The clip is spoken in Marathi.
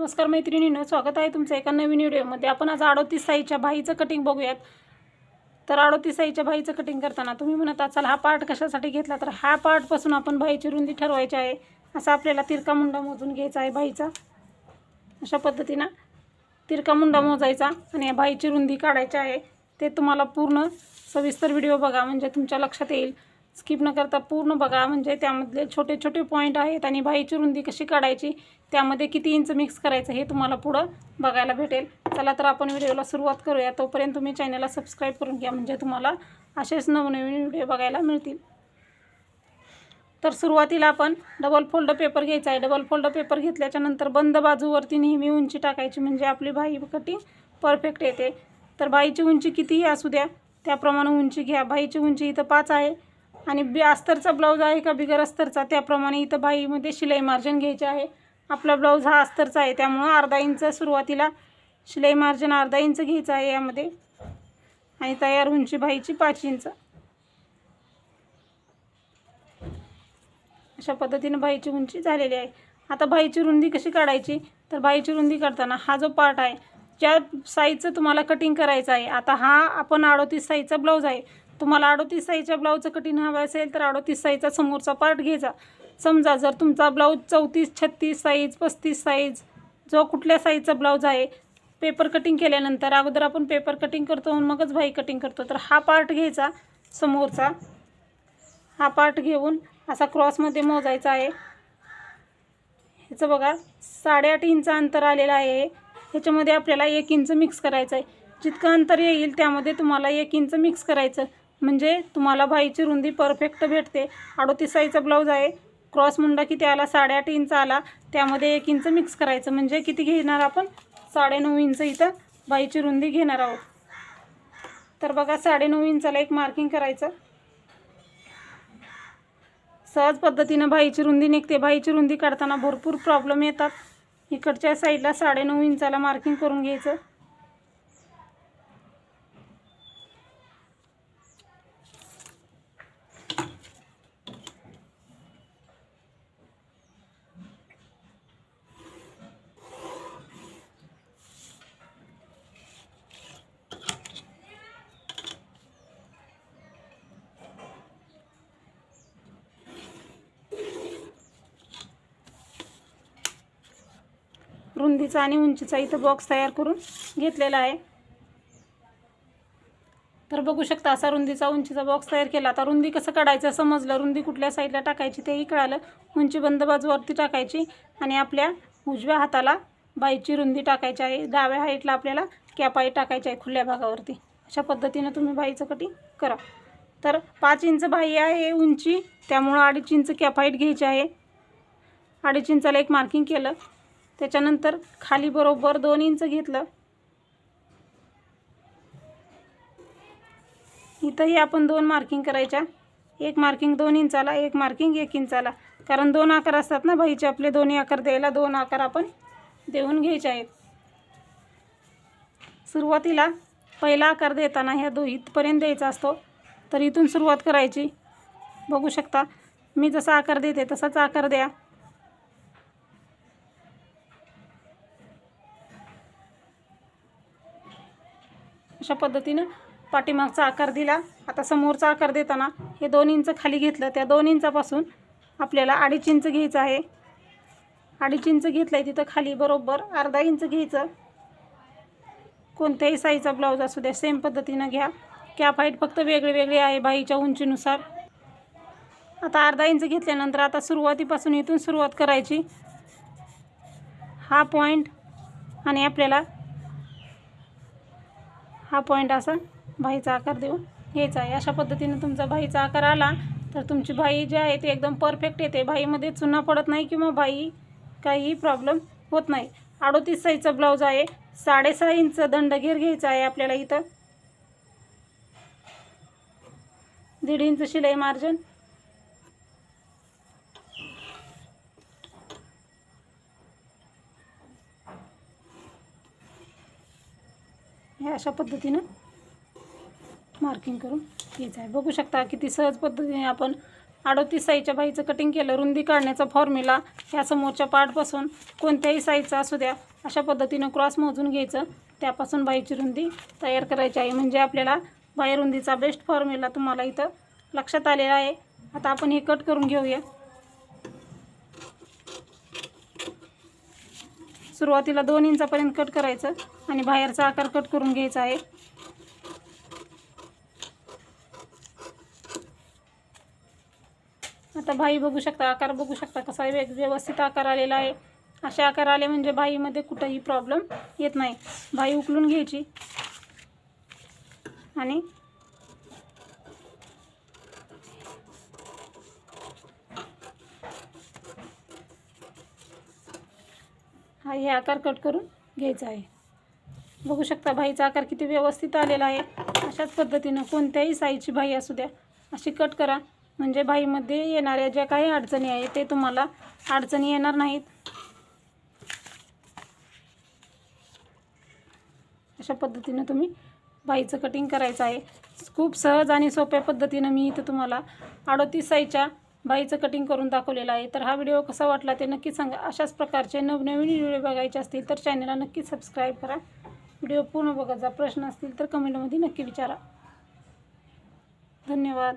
नमस्कार मैत्रिणींनो, स्वागत आहे तुमचं एका नवीन व्हिडिओमध्ये। आपण आज 38 साईजच्या बाहीचं कटिंग बघूयात। तर 38 साईजच्या बाहीचं कटिंग करताना तुम्ही म्हणत असाल हा पार्ट कशासाठी घेतला, तर हा पार्टपासून आपण बाहीची रुंदी ठरवायची आहे। असा आपल्याला तिरका मुंडा मोजून घ्यायचा आहे बाहीचा। अशा पद्धतीने तिरका मुंडा मोजायचा आणि या बाहीची रुंदी काढायची आहे। ते तुम्हाला पूर्ण सविस्तर व्हिडिओ बघा म्हणजे तुमच्या लक्षात येईल। स्किप न करता पूर्ण बघा म्हणजे त्यामधले छोटे छोटे पॉईंट आहेत आणि बाहीची रुंदी कशी काढायची, त्यामध्ये किती इंच मिक्स करायचं हे तुम्हाला पुढं बघायला भेटेल। चला तर आपण व्हिडिओला सुरुवात करूया। तोपर्यंत तुम्ही चॅनलला सबस्क्राईब करून घ्या म्हणजे तुम्हाला असेच नवनवीन व्हिडिओ बघायला मिळतील। तर सुरुवातीला आपण डबल फोल्ड पेपर घ्यायचा आहे। डबल फोल्ड पेपर घेतल्याच्या नंतर बंद बाजूवरती नेहमी उंची टाकायची म्हणजे आपली बाही कटिंग परफेक्ट येते। तर बाहीची उंची कितीही असू द्या त्याप्रमाणे उंची घ्या। बाहीची उंची इथं 5 आहे आणि अस्तरचा ब्लाऊज आहे का बिगर अस्तरचा त्याप्रमाणे इथं बाहीमध्ये शिलाई मार्जिन घ्यायचे आहे। आपला ब्लाऊज हा अस्तरचा आहे त्यामुळे अर्धा इंच सुरुवातीला शिलाई मार्जिन अर्धा इंच घ्यायचं आहे यामध्ये आणि तयार उंची बाहीची 5 इंच। अशा पद्धतीने बाहीची उंची झालेली आहे। आता बाहीची रुंदी कशी काढायची, तर बाहीची रुंदी काढताना हा जो पार्ट आहे ज्या साईजचं तुम्हाला कटिंग करायचं आहे, आता हा आपण 38 साईजचा ब्लाऊज आहे। तुम्हाला 38 साईजच्या ब्लाऊजचं कटिंग हवं असेल तर 38 साईजचा समोरचा पार्ट घ्यायचा। समजा जर तुमचा ब्लाऊज 34, 36 साईज, 35 साईज जो कुठल्या साईजचा ब्लाऊज आहे, पेपर कटिंग केल्यानंतर अगोदर आपण पेपर कटिंग करतो मगच बाही कटिंग करतो। तर हा पार्ट घ्यायचा समोरचा, हा पार्ट घेऊन असा क्रॉसमध्ये मोजायचा आहे। ह्याचं बघा 8.5 इंच अंतर आलेलं आहे। ह्याच्यामध्ये आपल्याला 1 इंच मिक्स करायचं आहे। जितकं अंतर येईल त्यामध्ये तुम्हाला 1 इंच मिक्स करायचं म्हणजे तुम्हाला बाहीची रुंदी परफेक्ट भेटते। 38 साईजचा ब्लाऊज आहे, क्रॉस मुंडा किती आला 8.5 इंच आला, त्यामध्ये 1 इंच मिक्स करायचं म्हणजे किती घेणार आपण 9.5 इंच इथं बाहीची रुंदी घेणार आहोत। तर बघा 9.5 इंचाला एक मार्किंग करायचं। सहज पद्धतीने बाहीची रुंदी निघते। बाहीची रुंदी काढताना भरपूर प्रॉब्लेम येतात। इकडच्या साईडला 9.5 इंचाला मार्किंग करून घ्यायचं। रुंदीचा आणि उंचीचा इथं बॉक्स तयार करून घेतलेला आहे। तर बघू शकता असा रुंदीचा उंचीचा बॉक्स तयार केला। आता रुंदी कसं काढायचं समजलं, रुंदी कुठल्या साईडला टाकायची तेही कळालं। उंची बंद बाजूवरती टाकायची आणि आपल्या उजव्या हाताला बाहीची रुंदी टाकायची आहे। डाव्या हाईटला आपल्याला कॅपाई टाकायची आहे खुल्या भागावरती। अशा पद्धतीने तुम्ही बाहीचं कटिंग करा। तर 5 इंच बाही आहे उंची, त्यामुळं 2.5 इंच कॅपाईट घ्यायची आहे। 2.5 इंचाला एक मार्किंग केलं, त्याच्यानंतर खाली बरोबर 2 इंच घेतलं। इथंही आपण 2 मार्किंग करायच्या, एक मार्किंग 2 इंचाला, एक मार्किंग 1 इंचाला, कारण 2 आकार असतात ना बाहीचे आपले। दोन्ही आकार द्यायला 2 आकार आपण देऊन घ्यायचे आहेत। सुरुवातीला पहिला आकार देताना ह्या इथपर्यंत द्यायचा असतो, तर इथून सुरुवात करायची। बघू शकता मी जसा आकार देते तसाच आकार द्या। अशा पद्धतीने पाठीमागचा आकार दिला। आता समोरचा आकार देताना हे 2 इंच खाली घेतलं, त्या 2 इंचापासून आपल्याला 2.5 इंच घ्यायचं आहे। 2.5 इंच घेतलं आहे तिथं खाली बरोबर अर्धा इंच घ्यायचं। कोणत्याही साईजचा ब्लाऊज असू द्या सेम पद्धतीनं घ्या। कॅप हाईट फक्त वेगळी वेगळी आहे बाहीच्या उंचीनुसार। आता अर्धा इंच घेतल्यानंतर आता सुरुवातीपासून इथून सुरुवात करायची। हा पॉईंट आणि आपल्याला हा पॉईंट असा बाहीचा आकार देऊन घ्यायचा आहे। अशा पद्धतीने तुमचा बाहीचा आकार आला तर तुमची बाही जी आहे ती एकदम परफेक्ट येते। बाहीमध्ये चुना पडत नाही किंवा बाही काहीही प्रॉब्लेम होत नाही। 38 साईजचा ब्लाऊज आहे, 6.5 इंच दंडघेर घ्यायचा आहे आपल्याला। इथं 1.5 इंच शिलाई मार्जिन, हे अशा पद्धतीनं मार्किंग करून घ्यायचं आहे। बघू शकता किती सहज पद्धतीने आपण 38 साईजच्या बाईचं कटिंग केलं. रुंदी काढण्याचा फॉर्म्युला ह्या समोरच्या पार्टपासून कोणत्याही साईजचा असू द्या अशा पद्धतीनं क्रॉस मोजून घ्यायचं. त्यापासून बाईची रुंदी तयार करायची आहे. म्हणजे आपल्याला बाई रुंदीचा बेस्ट फॉर्म्युला तुम्हाला इथं लक्षात आलेला आहे. आता आपण हे कट करून घेऊया. सुरुवातीला 2 इंचापर्यंत कट करायचं आणि बाहेरचा आकार कट करून घ्यायचा आहे. आता बाई बघू शकता, आकार बघू शकता कसा व्यवस्थित आकार आलेला आहे. असे आकार आले म्हणजे बाईमध्ये कुठंही प्रॉब्लेम येत नाही. बाई उकलून घ्यायची आणि हा हे आकार कट करून घ्यायचा आहे. बघू शकता बाईचा आकार किती व्यवस्थित आलेला आहे. अशाच पद्धतीनं कोणत्याही साईजची बाई असू द्या अशी कट करा. म्हणजे बाईमध्ये येणाऱ्या ज्या काही अडचणी आहेत ते तुम्हाला अडचणी येणार नाहीत. अशा पद्धतीनं तुम्ही बाईचं कटिंग करायचं आहे. खूप सहज आणि सोप्या पद्धतीनं मी इथं तुम्हाला 38 साईजच्या बाईचं कटिंग करून दाखवलेलं आहे. तर हा व्हिडिओ कसा वाटला ते नक्की सांगा. अशाच प्रकारचे नवनवीन व्हिडिओ बघायचे असतील तर चॅनलला नक्की सबस्क्राईब करा. व्हिडिओ पूर्ण बघा. जर प्रश्न असतील तर कमेंटमध्ये नक्की विचारा. धन्यवाद.